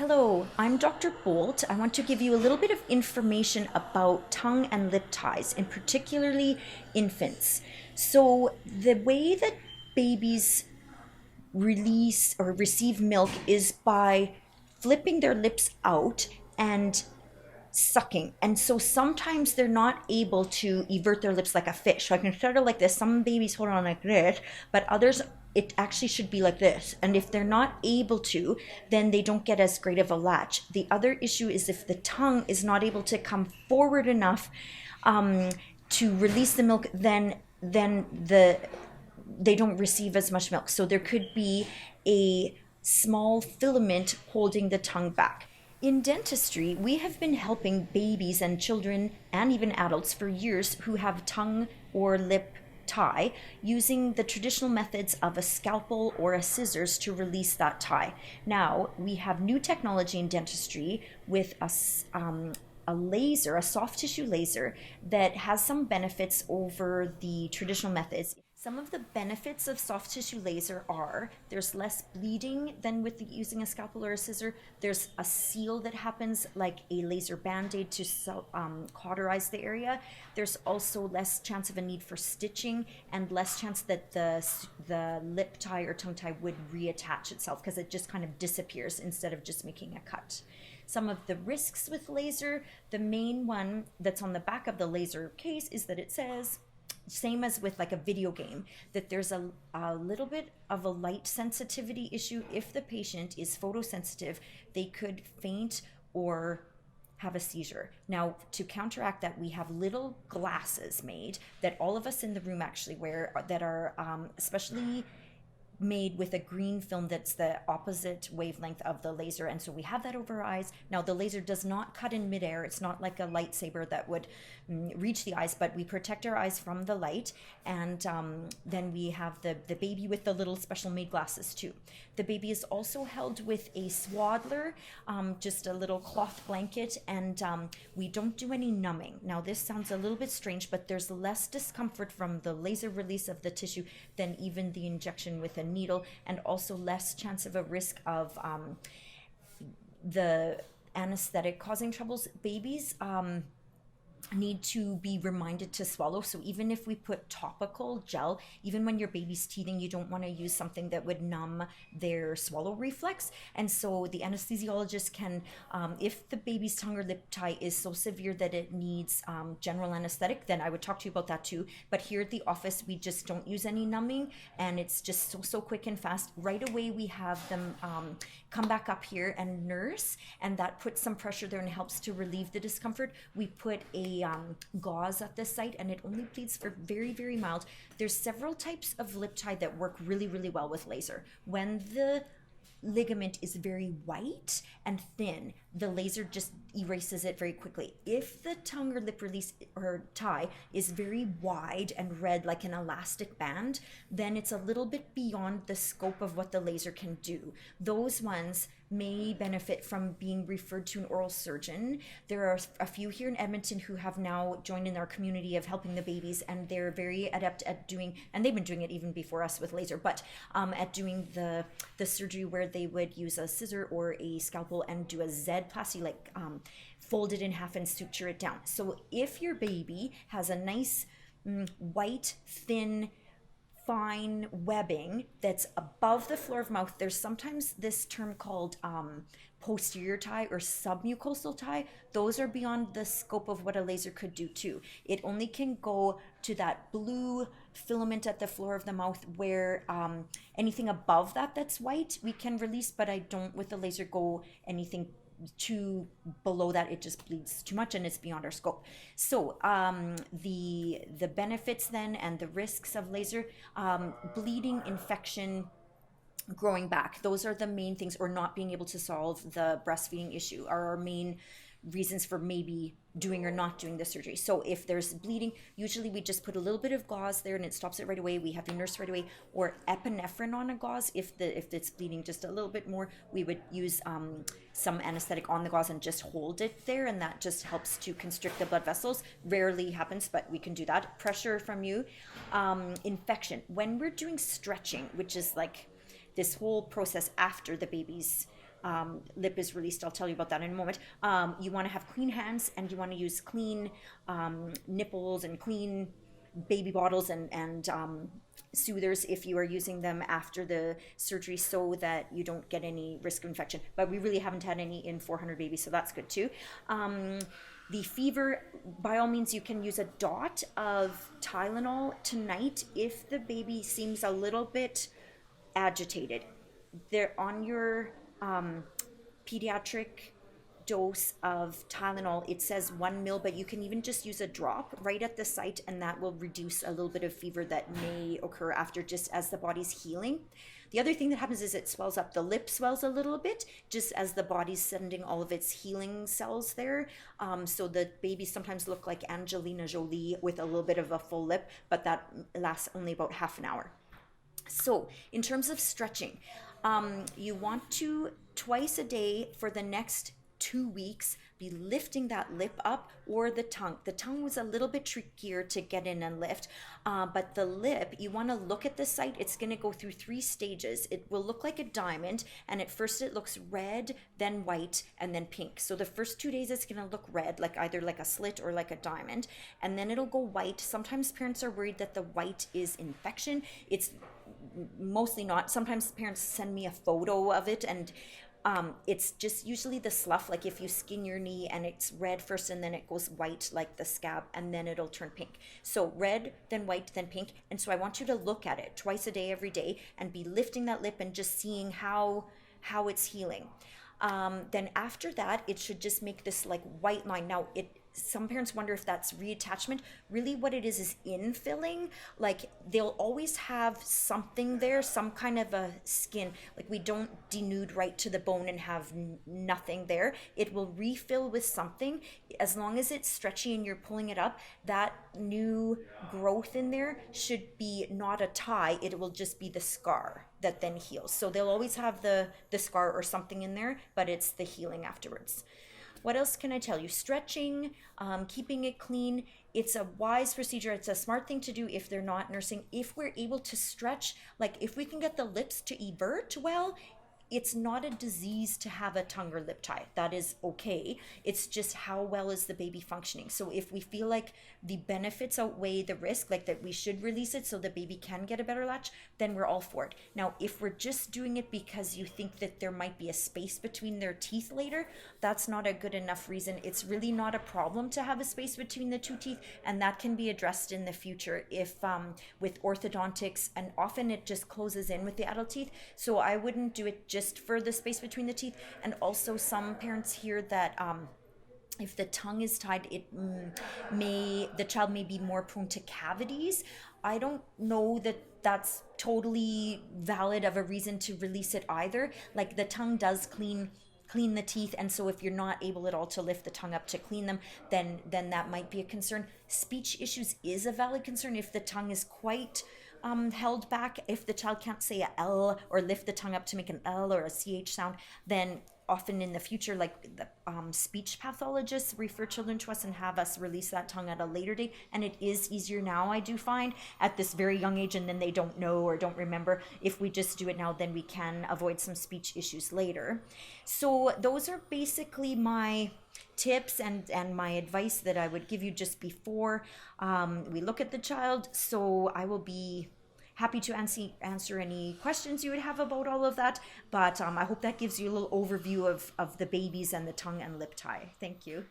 Hello, I'm Dr. Boldt. I want to give you a little bit of information about tongue and lip ties, and particularly infants. So, the way that babies release or receive milk is by flipping their lips out and sucking. And so sometimes they're not able to evert their lips like a fish. So I can start it like this. Some babies hold on like this, but others it actually should be like this. And if they're not able to, then they don't get as great of a latch. The other issue is if the tongue is not able to come forward enough to release the milk, then they don't receive as much milk. So there could be a small filament holding the tongue back. In dentistry, we have been helping babies and children and even adults for years who have tongue or lip tie using the traditional methods of a scalpel or a scissors to release that tie. Now, we have new technology in dentistry with a laser, a soft tissue laser that has some benefits over the traditional methods. Some of the benefits of soft tissue laser are there's less bleeding than with using a scalpel or a scissor. There's a seal that happens like a laser band-aid to cauterize the area. There's also less chance of a need for stitching and less chance that the lip tie or tongue tie would reattach itself because it just kind of disappears instead of just making a cut. Some of the risks with laser, the main one that's on the back of the laser case is that it says, same as with like a video game, that there's a little bit of a light sensitivity issue. If the patient is photosensitive, they could faint or have a seizure. Now, to counteract that, we have little glasses made that all of us in the room actually wear that are especially made with a green film that's the opposite wavelength of the laser, and so we have that over our eyes. Now, the laser does not cut in midair. It's not like a lightsaber that would reach the eyes, but we protect our eyes from the light. And then we have the baby with the little special made glasses too. The baby is also held with a swaddler, just a little cloth blanket, and we don't do any numbing. Now, this sounds a little bit strange, but there's less discomfort from the laser release of the tissue than even the injection with a needle, and also less chance of a risk of the anesthetic causing troubles. Babies need to be reminded to swallow. So even if we put topical gel, even when your baby's teething, you don't want to use something that would numb their swallow reflex. And so the anesthesiologist can, if the baby's tongue or lip tie is so severe that it needs general anesthetic, then I would talk to you about that too. But here at the office, we just don't use any numbing, and it's just so quick and fast. Right away, we have them come back up here and nurse, and that puts some pressure there and helps to relieve the discomfort. We put a gauze at this site, and it only bleeds for very, very mild. There's several types of lip tie that work really, really well with laser. When the ligament is very white and thin, the laser just erases it very quickly. If the tongue or lip release or tie is very wide and red like an elastic band, then it's a little bit beyond the scope of what the laser can do. Those ones may benefit from being referred to an oral surgeon. There are a few here in Edmonton who have now joined in our community of helping the babies, and they're very adept at doing, and they've been doing it even before us with laser, but at doing the surgery where they would use a scissor or a scalpel and do a Z-plasty, like fold it in half and suture it down. So if your baby has a nice white, thin, fine webbing that's above the floor of mouth, there's sometimes this term called posterior tie or submucosal tie. Those are beyond the scope of what a laser could do too. It only can go to that blue filament at the floor of the mouth, where anything above that that's white we can release, but I don't with the laser go anything too below that. It just bleeds too much and it's beyond our scope. So the benefits then and the risks of laser, bleeding, infection, growing back, those are the main things, or not being able to solve the breastfeeding issue are our main reasons for maybe doing or not doing the surgery. So if there's bleeding, usually we just put a little bit of gauze there and it stops it right away. We have you nurse right away, or epinephrine on a gauze. If it's bleeding just a little bit more, we would use some anesthetic on the gauze and just hold it there, and that just helps to constrict the blood vessels. Rarely happens, but we can do that. Pressure from you. Infection. When we're doing stretching, which is like this whole process after the baby's lip is released. I'll tell you about that in a moment. You want to have clean hands, and you want to use clean nipples and clean baby bottles and soothers if you are using them after the surgery, so that you don't get any risk of infection. But we really haven't had any in 400 babies, so that's good too. The fever, by all means, you can use a dot of Tylenol tonight if the baby seems a little bit agitated. They're on your pediatric dose of Tylenol. It says 1 ml, but you can even just use a drop right at the site, and that will reduce a little bit of fever that may occur after, just as the body's healing. The other thing that happens is it swells up. The lip swells a little bit just as the body's sending all of its healing cells there. So the babies sometimes look like Angelina Jolie with a little bit of a full lip, but that lasts only about half an hour. So in terms of stretching, you want to twice a day for the next 2 weeks be lifting that lip up, or the tongue. The tongue was a little bit trickier to get in and lift, but the lip, you want to look at the site. It's going to go through 3 stages. It will look like a diamond, and at first it looks red, then white, and then pink. So the first 2 days it's going to look red, like either like a slit or like a diamond, and then it'll go white. Sometimes parents are worried that the white is infection. It's mostly not. Sometimes parents send me a photo of it, and it's just usually the slough, like if you skin your knee and it's red first and then it goes white like the scab, and then it'll turn pink. So red, then white, then pink. And so I want you to look at it twice a day, every day, and be lifting that lip and just seeing how it's healing. Then after that, it should just make this like white line. Now, some parents wonder if that's reattachment. Really what it is infilling. Like they'll always have something there, some kind of a skin. Like we don't denude right to the bone and have nothing there. It will refill with something. As long as it's stretchy and you're pulling it up, that new growth in there should be not a tie. It will just be the scar that then heals. So they'll always have the scar or something in there, but it's the healing afterwards. What else can I tell you? Stretching, keeping it clean. It's a wise procedure. It's a smart thing to do if they're not nursing. If we're able to stretch, like if we can get the lips to evert well, it's not a disease to have a tongue or lip tie. That is okay. It's just how well is the baby functioning. So if we feel like the benefits outweigh the risk, like that we should release it so the baby can get a better latch, then we're all for it. Now, if we're just doing it because you think that there might be a space between their teeth later, that's not a good enough reason. It's really not a problem to have a space between the 2 teeth, and that can be addressed in the future if with orthodontics, and often it just closes in with the adult teeth. So I wouldn't do it just for the space between the teeth. And also some parents hear that if the tongue is tied, the child may be more prone to cavities. I don't know that that's totally valid of a reason to release it either. Like the tongue does clean the teeth, and so if you're not able at all to lift the tongue up to clean them, then that might be a concern. Speech issues is a valid concern if the tongue is quite held back. If the child can't say a L or lift the tongue up to make an L or a CH sound, then often in the future, like the speech pathologists refer children to us and have us release that tongue at a later date. And it is easier now, I do find, at this very young age, and then they don't know or don't remember. If we just do it now, then we can avoid some speech issues later. So those are basically my tips and my advice that I would give you just before we look at the child. So I will be happy to answer any questions you would have about all of that. But I hope that gives you a little overview of the babies and the tongue and lip tie. Thank you.